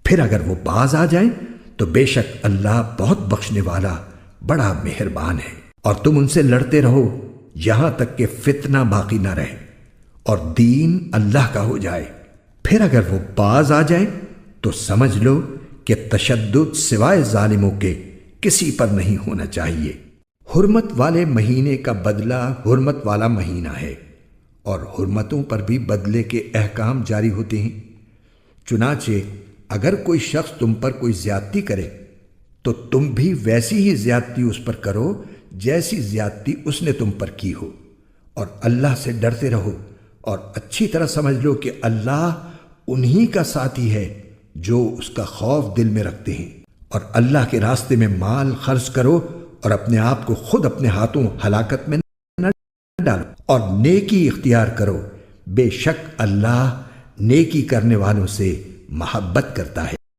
پھر اگر وہ باز آ جائیں تو بے شک اللہ بہت بخشنے والا بڑا مہربان ہے۔ اور تم ان سے لڑتے رہو یہاں تک کہ فتنہ باقی نہ رہے اور دین اللہ کا ہو جائے۔ پھر اگر وہ باز آ جائیں تو سمجھ لو کہ تشدد سوائے ظالموں کے کسی پر نہیں ہونا چاہیے۔ حرمت والے مہینے کا بدلہ حرمت والا مہینہ ہے، اور حرمتوں پر بھی بدلے کے احکام جاری ہوتے ہیں۔ چنانچہ اگر کوئی شخص تم پر کوئی زیادتی کرے تو تم بھی ویسی ہی زیادتی اس پر کرو جیسی زیادتی اس نے تم پر کی ہو، اور اللہ سے ڈرتے رہو اور اچھی طرح سمجھ لو کہ اللہ انہی کا ساتھی ہے جو اس کا خوف دل میں رکھتے ہیں۔ اور اللہ کے راستے میں مال خرچ کرو اور اپنے آپ کو خود اپنے ہاتھوں ہلاکت میں نہ ڈالو، اور نیکی اختیار کرو، بے شک اللہ نیکی کرنے والوں سے محبت کرتا ہے۔